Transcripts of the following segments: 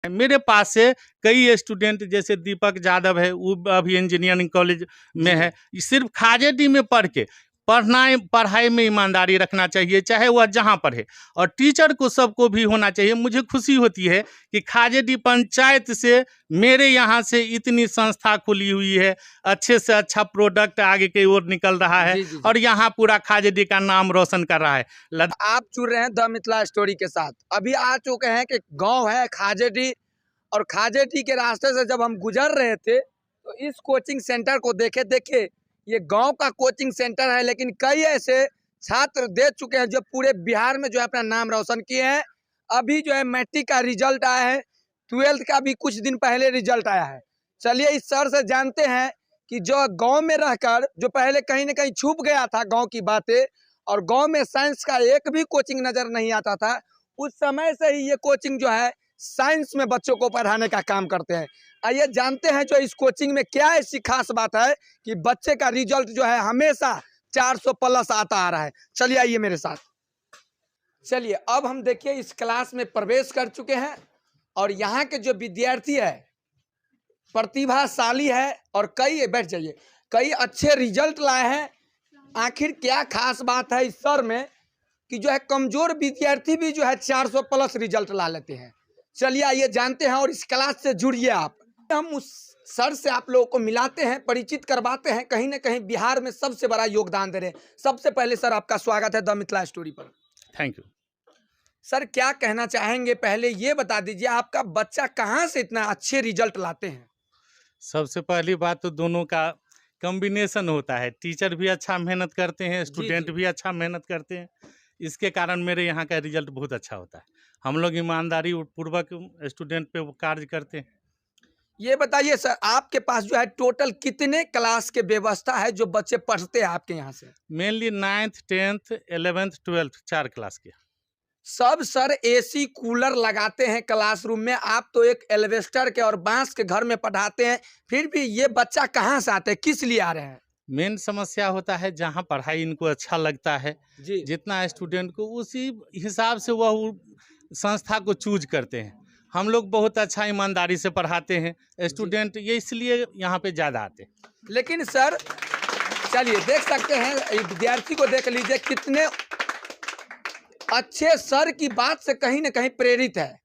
मेरे पास से कई स्टूडेंट जैसे दीपक यादव है, वो अभी इंजीनियरिंग कॉलेज में है। सिर्फ खाजेडी में पढ़ाई में ईमानदारी रखना चाहिए, चाहे वह जहाँ पढ़े, और टीचर को सबको भी होना चाहिए। मुझे खुशी होती है कि खाजेडी पंचायत से मेरे यहाँ से इतनी संस्था खुली हुई है, अच्छे से अच्छा प्रोडक्ट आगे की ओर निकल रहा है। जी। और यहाँ पूरा खाजेडी का नाम रोशन कर रहा है। आप जुड़ रहे हैं द मिथिला स्टोरी के साथ। अभी आ चुके हैं कि गांव है खाजेडी, और खाजेडी के रास्ते से जब हम गुजर रहे थे तो इस कोचिंग सेंटर को देखे ये गांव का कोचिंग सेंटर है, लेकिन कई ऐसे छात्र दे चुके हैं जो पूरे बिहार में जो है अपना नाम रोशन किए हैं। अभी जो है मैट्रिक का रिजल्ट आया है, 12th का भी कुछ दिन पहले रिजल्ट आया है। चलिए इस सर से जानते हैं कि जो गांव में रहकर जो पहले कहीं न कहीं छुप गया था गांव की बातें, और गांव में साइंस का एक भी कोचिंग नजर नहीं आता था, उस समय से ही ये कोचिंग जो है साइंस में बच्चों को पढ़ाने का काम करते हैं। आइए जानते हैं जो इस कोचिंग में क्या ऐसी खास बात है कि बच्चे का रिजल्ट जो है हमेशा 400 प्लस आता आ रहा है। चलिए आइए मेरे साथ। चलिए अब हम देखिए इस क्लास में प्रवेश कर चुके हैं, और यहाँ के जो विद्यार्थी है प्रतिभाशाली है, और कई अच्छे रिजल्ट लाए हैं। आखिर क्या खास बात है इस सर में कि जो है कमजोर विद्यार्थी भी जो है 400 प्लस रिजल्ट ला लेते हैं। चलिए आइए जानते हैं, और इस क्लास से जुड़िए आप। हम उस सर से आप लोगों को मिलाते हैं, परिचित करवाते हैं। कहीं ना कहीं बिहार में सबसे बड़ा योगदान दे रहे हैं। सबसे पहले सर आपका स्वागत है द मिथिला स्टोरी पर। थैंक यू सर, क्या कहना चाहेंगे? पहले ये बता दीजिए आपका बच्चा कहाँ से इतना अच्छे रिजल्ट लाते हैं? सबसे पहली बात तो दोनों का कॉम्बिनेशन होता है। टीचर भी अच्छा मेहनत करते हैं, स्टूडेंट भी अच्छा मेहनत करते हैं, इसके कारण मेरे यहाँ का रिजल्ट बहुत अच्छा होता है। हम लोग ईमानदारी पूर्वक स्टूडेंट पे कार्य करते हैं। ये बताइए सर, आपके पास जो है टोटल कितने क्लास के व्यवस्था है जो बच्चे पढ़ते हैं आपके यहाँ से? Mainly 9th 10th 11th 12th 4 class के। सब सर एसी कूलर लगाते हैं क्लासरूम में, आप तो एक एल्वेस्टर के और बांस के घर में पढ़ाते हैं, फिर भी ये बच्चा कहाँ से आते हैं, किस लिए आ रहे हैं? मेन समस्या होता है जहाँ पढ़ाई इनको अच्छा लगता है जी, जितना स्टूडेंट को उसी हिसाब से वह संस्था को चूज करते हैं। हम लोग बहुत अच्छा ईमानदारी से पढ़ाते हैं स्टूडेंट, ये इसलिए यहाँ पे ज़्यादा आते हैं। लेकिन सर चलिए देख सकते हैं, विद्यार्थी को देख लीजिए कितने अच्छे सर की बात से कहीं ना कहीं प्रेरित है।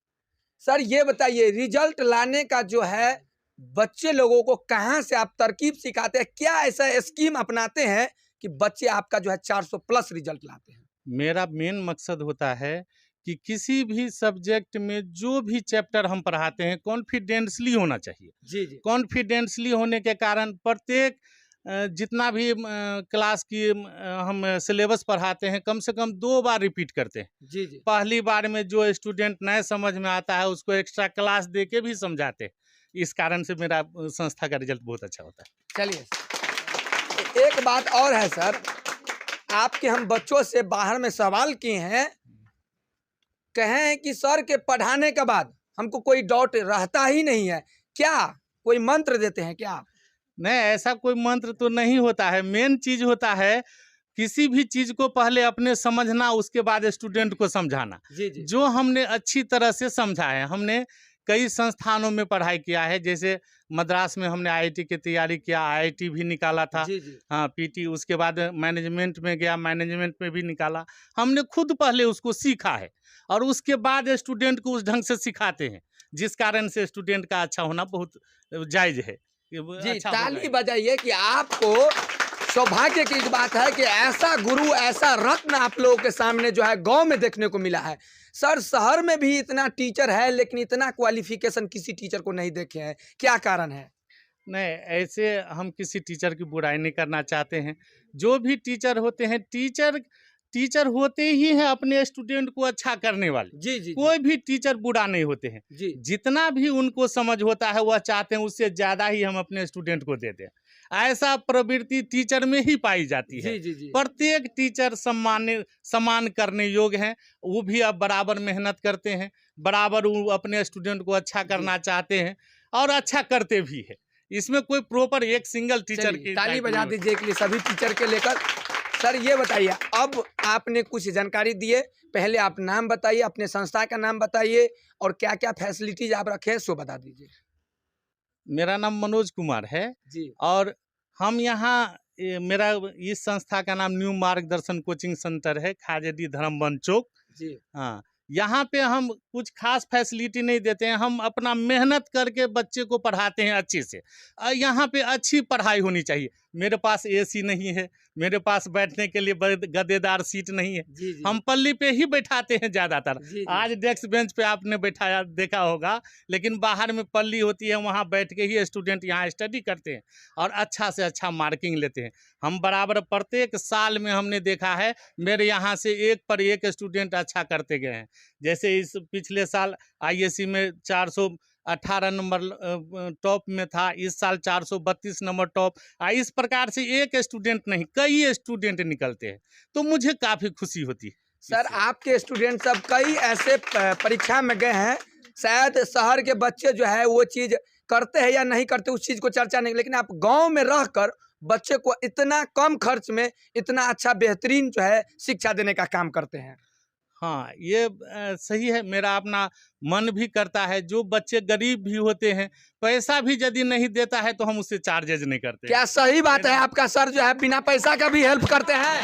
सर ये बताइए, रिजल्ट लाने का जो है बच्चे लोगों को कहां से आप तरकीब सिखाते हैं? क्या ऐसा स्कीम अपनाते हैं कि बच्चे आपका जो है 400 प्लस रिजल्ट लाते हैं? मेरा मेन मकसद होता है कि किसी भी सब्जेक्ट में जो भी चैप्टर हम पढ़ाते हैं कॉन्फिडेंसली होना चाहिए। जी जी। कॉन्फिडेंसली होने के कारण प्रत्येक जितना भी क्लास की हम सिलेबस पढ़ाते हैं कम से कम 2 बार रिपीट करते हैं। जी जी। पहली बार में जो स्टूडेंट नए समझ में आता है उसको एक्स्ट्रा क्लास दे के भी समझाते हैं। इस कारण से मेरा संस्था का रिजल्ट बहुत अच्छा होता है। चलिए एक बात और है सर, आपके हम बच्चों से बाहर में सवाल किए हैं, कहे हैं कि सर के पढ़ाने के बाद हमको कोई डाउट रहता ही नहीं है, क्या कोई मंत्र देते हैं क्या? नहीं, ऐसा कोई मंत्र तो नहीं होता है। मेन चीज होता है किसी भी चीज को पहले अपने समझना, उसके बाद स्टूडेंट को समझाना। जी जी। जो हमने अच्छी तरह से समझा है। हमने कई संस्थानों में पढ़ाई किया है, जैसे मद्रास में हमने आईआईटी की तैयारी किया, आईआईटी भी निकाला था। जी जी। हाँ, पीटी, उसके बाद मैनेजमेंट में गया, मैनेजमेंट में भी निकाला। हमने खुद पहले उसको सीखा है और उसके बाद स्टूडेंट को उस ढंग से सिखाते हैं, जिस कारण से स्टूडेंट का अच्छा होना बहुत जायज है। जी, अच्छा ताली बजाइए कि आपको सौभाग्य की बात है कि ऐसा गुरु, ऐसा रत्न आप लोगों के सामने जो है गांव में देखने को मिला है। सर शहर में भी इतना टीचर है, लेकिन इतना क्वालिफिकेशन किसी टीचर को नहीं देखे हैं, क्या कारण है? नहीं, ऐसे हम किसी टीचर की बुराई नहीं करना चाहते हैं। जो भी टीचर होते हैं, टीचर होते ही हैं अपने स्टूडेंट को अच्छा करने वाले। जी जी। कोई भी टीचर बुरा नहीं होते हैं जी। जितना भी उनको समझ होता है वह चाहते हैं उससे ज़्यादा ही हम अपने स्टूडेंट को देते हैं। ऐसा प्रवृत्ति टीचर में ही पाई जाती है। जी जी जी। प्रत्येक टीचर सम्मान करने योग्य हैं। वो भी अब बराबर मेहनत करते हैं, बराबर वो अपने स्टूडेंट को अच्छा करना चाहते हैं और अच्छा करते भी है। इसमें कोई प्रॉपर एक सिंगल टीचर की ताली बजा दीजिए के लिए सभी टीचर के लेकर। सर ये बताइए, अब आपने कुछ जानकारी दिए, पहले आप नाम बताइए, अपने संस्था का नाम बताइए और क्या क्या फैसिलिटीज आप रखे हैं सो बता दीजिए। मेरा नाम मनोज कुमार है जी। और हम यहाँ मेरा इस संस्था का नाम न्यू मार्गदर्शन कोचिंग सेंटर है, खाजेडी धर्मवन चौक। जी। हाँ, यहाँ पे हम कुछ खास फैसिलिटी नहीं देते हैं, हम अपना मेहनत करके बच्चे को पढ़ाते हैं अच्छे से। यहाँ पे अच्छी पढ़ाई होनी चाहिए। मेरे पास एसी नहीं है, मेरे पास बैठने के लिए गद्देदार सीट नहीं है। जी, जी, हम पल्ली पे ही बैठाते हैं ज़्यादातर। जी, जी। आज डेस्क बेंच पे आपने बैठाया देखा होगा, लेकिन बाहर में पल्ली होती है, वहाँ बैठ के ही स्टूडेंट यहाँ स्टडी करते हैं और अच्छा से अच्छा मार्किंग लेते हैं। हम बराबर प्रत्येक साल में हमने देखा है, मेरे यहाँ से एक पर एक स्टूडेंट अच्छा करते गए हैं। जैसे इस पिछले साल आईएससी में 418 नंबर टॉप में था, इस साल 432 नंबर टॉप। इस प्रकार से एक स्टूडेंट नहीं, कई स्टूडेंट निकलते हैं, तो मुझे काफ़ी खुशी होती है। सर आपके स्टूडेंट सब कई ऐसे परीक्षा में गए हैं, शायद शहर के बच्चे जो है वो चीज़ करते हैं या नहीं करते उस चीज़ को चर्चा नहीं, लेकिन आप गांव में रहकर बच्चे को इतना कम खर्च में इतना अच्छा बेहतरीन जो है शिक्षा देने का काम करते हैं। हाँ, ये सही है। मेरा अपना मन भी करता है, जो बच्चे गरीब भी होते हैं, पैसा भी यदि नहीं देता है तो हम उससे चार्जेज नहीं करते। क्या सही बात है? आपका सर जो है बिना पैसा का भी हेल्प करते हैं?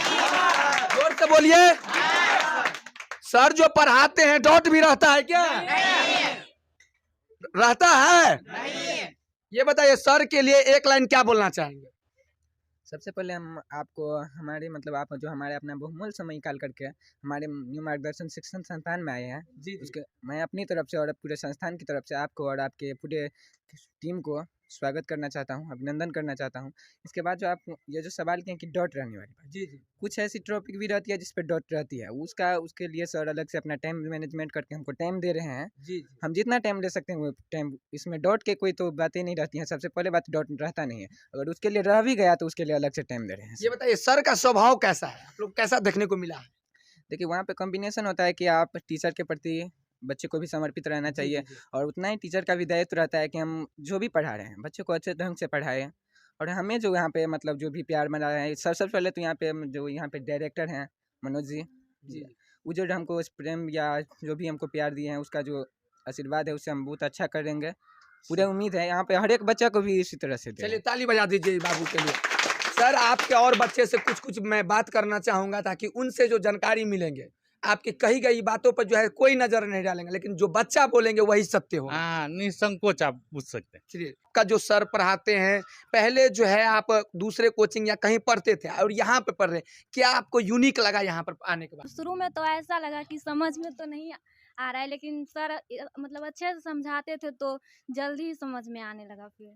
जोर से बोलिए। सर जो पढ़ाते हैं डाउट भी रहता है क्या? रहता है? ये बताइए सर के लिए एक लाइन क्या बोलना चाहेंगे? सबसे पहले हम आपको हमारे मतलब आप जो हमारे अपना बहुमूल्य समय निकाल करके हमारे न्यू मार्गदर्शन शिक्षण संस्थान में आए हैं, जी, उसके मैं अपनी तरफ से और पूरे संस्थान की तरफ से आपको और आपके पूरे टीम को स्वागत करना चाहता हूं, अभिनंदन करना चाहता हूं। इसके बाद जो आप ये जो सवाल किए कि डॉट रहने वाली बात, जी, जी। कुछ ऐसी टॉपिक भी रहती है जिस पे डॉट रहती है, उसके लिए सर अलग से अपना टाइम मैनेजमेंट करके हमको टाइम दे रहे हैं। जी, जी। हम जितना टाइम ले सकते हैं वो टाइम, इसमें डॉट के कोई तो बातें नहीं रहती हैं। सबसे पहले बात डॉट रहता नहीं है, अगर उसके लिए रह भी गया तो उसके लिए अलग से टाइम दे रहे हैं। ये बताइए सर का स्वभाव कैसा है, आप लोग कैसा देखने को मिला है? देखिए वहाँ पे कॉम्बिनेशन होता है कि आप टीचर के प्रति बच्चे को भी समर्पित रहना चाहिए और उतना ही टीचर का भी दायित्व रहता है कि हम जो भी पढ़ा रहे हैं बच्चे को अच्छे ढंग से पढ़ाएं। और हमें जो यहाँ पे मतलब जो भी प्यार मिला है, सबसे पहले तो यहाँ पे जो यहाँ पे डायरेक्टर हैं मनोज जी, वो जो हमको प्रेम या जो भी हमको प्यार दिए हैं उसका जो आशीर्वाद है उससे हम बहुत अच्छा करेंगे। पूरी उम्मीद है यहाँ पे हर एक बच्चा को भी इसी तरह से। चलिए ताली बजा दीजिए बाबू के लिए। सर आपके और बच्चे से कुछ मैं बात करना चाहूँगा ताकि उनसे जो जानकारी मिलेंगे, आपकी कही गई बातों पर जो है कोई नजर नहीं डालेंगे, लेकिन जो बच्चा बोलेंगे वही सत्य होगा। हाँ, निसंकोच आप पूछ सकते हैं। चलिए का जो सर पढ़ाते हैं, पहले जो है आप दूसरे कोचिंग या कहीं पढ़ते थे और यहाँ पे पढ़ रहे, क्या आपको यूनिक लगा यहाँ पर आने के बाद? शुरू में तो ऐसा लगा कि समझ में तो नहीं आ रहा है, लेकिन सर मतलब अच्छे से समझाते थे तो जल्दी ही समझ में आने लगा। फिर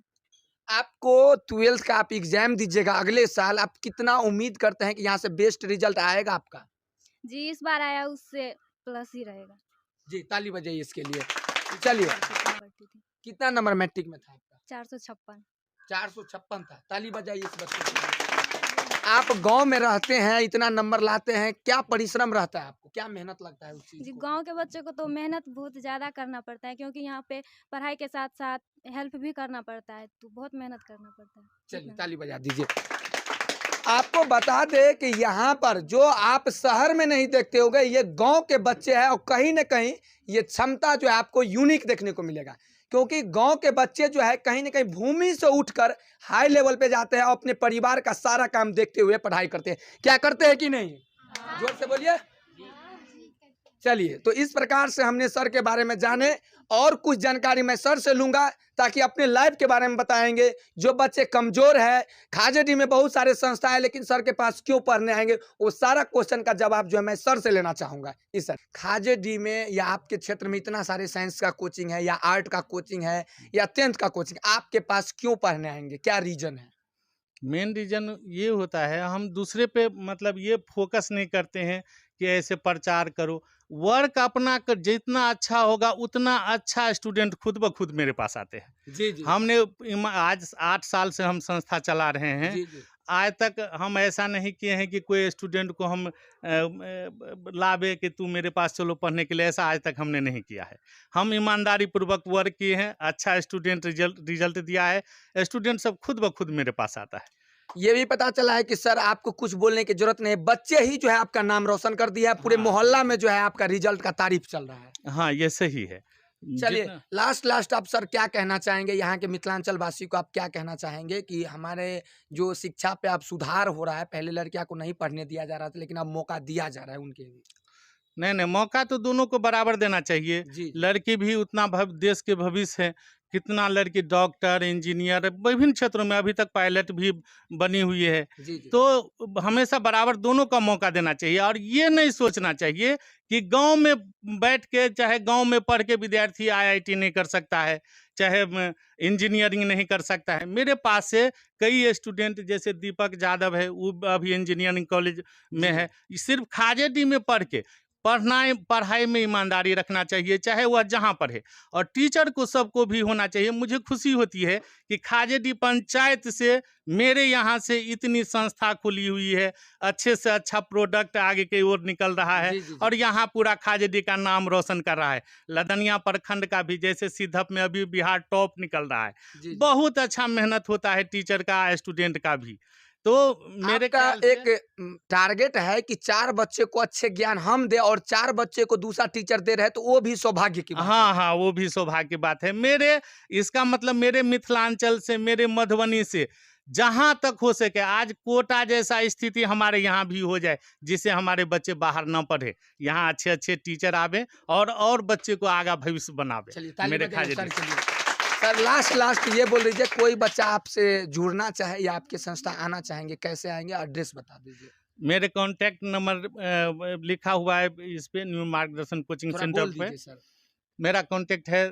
आपको 12th का आप एग्जाम दीजिएगा अगले साल, आप कितना उम्मीद करते हैं कि यहाँ से बेस्ट रिजल्ट आएगा आपका? जी इस बार आया उससे प्लस ही रहेगा। जी ताली बजाइए इसके लिए। चलिए कितना नंबर मैट्रिक में था आपका? 456। 456 था। ताली बजाइए इस बच्चे के लिए। आप गांव में रहते हैं, इतना नंबर लाते हैं, क्या परिश्रम रहता है आपको, क्या मेहनत लगता है उस चीज जी को? गांव के बच्चे को तो मेहनत बहुत ज़्यादा करना पड़ता है, क्योंकि यहाँ पे पढ़ाई के साथ साथ हेल्प भी करना पड़ता है, तो बहुत मेहनत करना पड़ता है। चलिए ताली बजा दीजिए। आपको बता दे कि यहाँ पर जो आप शहर में नहीं देखते होंगे, ये गांव के बच्चे हैं और कहीं ना कहीं ये क्षमता जो है आपको यूनिक देखने को मिलेगा, क्योंकि गांव के बच्चे जो है कहीं ना कहीं भूमि से उठकर हाई लेवल पे जाते हैं और अपने परिवार का सारा काम देखते हुए पढ़ाई करते हैं। क्या करते हैं कि नहीं? जोर से बोलिए। चलिए तो इस प्रकार से हमने सर के बारे में जाने, और कुछ जानकारी मैं सर से लूंगा ताकि अपने लाइफ के बारे में बताएंगे। जो बच्चे कमजोर है, खाजेडी में बहुत सारे संस्था है, लेकिन सर के पास क्यों पढ़ने आएंगे, वो सारा क्वेश्चन का जवाब जो है मैं सर से लेना चाहूंगा। इस सर खाजेडी में या आपके क्षेत्र में इतना सारे साइंस का कोचिंग है या आर्ट का कोचिंग है या 10th का कोचिंग, आपके पास क्यों पढ़ने आएंगे, क्या रीजन है? मेन रीज़न ये होता है, हम दूसरे पे मतलब ये फोकस नहीं करते हैं कि ऐसे प्रचार करो। वर्क अपना जितना अच्छा होगा उतना अच्छा स्टूडेंट खुद ब खुद मेरे पास आते हैं। जी जी। हमने आज 8 साल से हम संस्था चला रहे हैं। जी जी। आज तक हम ऐसा नहीं किए हैं कि कोई स्टूडेंट को हम लावे कि तू मेरे पास चलो पढ़ने के लिए, ऐसा आज तक हमने नहीं किया है। हम ईमानदारी पूर्वक वर्क किए हैं, अच्छा स्टूडेंट रिजल्ट दिया है, स्टूडेंट सब खुद ब खुद मेरे पास आता है। ये भी पता चला है कि सर आपको कुछ बोलने की जरूरत नहीं है, बच्चे ही जो है आपका नाम रोशन कर दिया है, पूरे मोहल्ला में जो है आपका रिजल्ट का तारीफ चल रहा है। हाँ, ये सही है। चलिए लास्ट आप सर क्या कहना चाहेंगे, यहाँ के मिथिलांचल वासी को आप क्या कहना चाहेंगे कि हमारे जो शिक्षा पे आप सुधार हो रहा है, पहले लड़कियां को नहीं पढ़ने दिया जा रहा था लेकिन अब मौका दिया जा रहा है उनके भी? नहीं, मौका तो दोनों को बराबर देना चाहिए। जी। लड़की भी उतना देश के भविष्य है। कितना लड़की डॉक्टर, इंजीनियर, विभिन्न क्षेत्रों में, अभी तक पायलट भी बनी हुई है। जी। तो हमेशा बराबर दोनों का मौका देना चाहिए और ये नहीं सोचना चाहिए कि गांव में बैठ के, चाहे गांव में पढ़ के विद्यार्थी IIT नहीं कर सकता है, चाहे इंजीनियरिंग नहीं कर सकता है। मेरे पास से कई स्टूडेंट जैसे दीपक यादव है, वो अभी इंजीनियरिंग कॉलेज में है। सिर्फ खाजेडी में पढ़ाई में ईमानदारी रखना चाहिए, चाहे वह जहाँ पढ़े, और टीचर को सबको भी होना चाहिए। मुझे खुशी होती है कि खाजेडी पंचायत से मेरे यहाँ से इतनी संस्था खुली हुई है, अच्छे से अच्छा प्रोडक्ट आगे की ओर निकल रहा है। जी। और यहाँ पूरा खाजेडी का नाम रोशन कर रहा है। लदनिया प्रखंड का भी, जैसे सिद्धप में अभी बिहार टॉप निकल रहा है। जी। बहुत अच्छा मेहनत होता है टीचर का, स्टूडेंट का भी। तो मेरे का एक टारगेट है कि 4 बच्चे को अच्छे ज्ञान हम दे और 4 बच्चे को दूसरा टीचर दे रहे, तो वो भी सौभाग्य की बात है। हाँ, वो भी सौभाग्य की बात है। इसका मतलब मेरे मिथिलांचल से, मेरे मधुबनी से जहां तक हो सके, आज कोटा जैसा स्थिति हमारे यहाँ भी हो जाए, जिससे हमारे बच्चे बाहर न पढ़े, यहाँ अच्छे टीचर आवे और बच्चे को आगा भविष्य बनावे। मेरे खाजेडी सर लास्ट ये बोल दीजिए, कोई बच्चा आपसे जुड़ना चाहे या आपके संस्था आना चाहेंगे, कैसे आएंगे, एड्रेस बता दीजिए। मेरे कॉन्टैक्ट नंबर लिखा हुआ है इस पे, न्यू मार्गदर्शन कोचिंग सेंटर पे। मेरा कॉन्टैक्ट है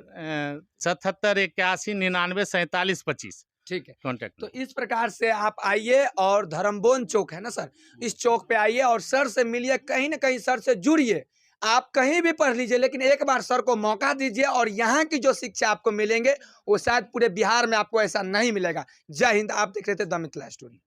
77 81 99 47 25। ठीक है, कॉन्टैक्ट। तो इस प्रकार से आप आइए और धर्मबोन चौक है ना सर, इस चौक पे आइए और सर से मिलिए, कहीं ना कहीं सर से जुड़िए। आप कहीं भी पढ़ लीजिए, लेकिन एक बार सर को मौका दीजिए और यहाँ की जो शिक्षा आपको मिलेंगे वो शायद पूरे बिहार में आपको ऐसा नहीं मिलेगा। जय हिंद। आप देख रहे थे द मिथिला स्टोरी।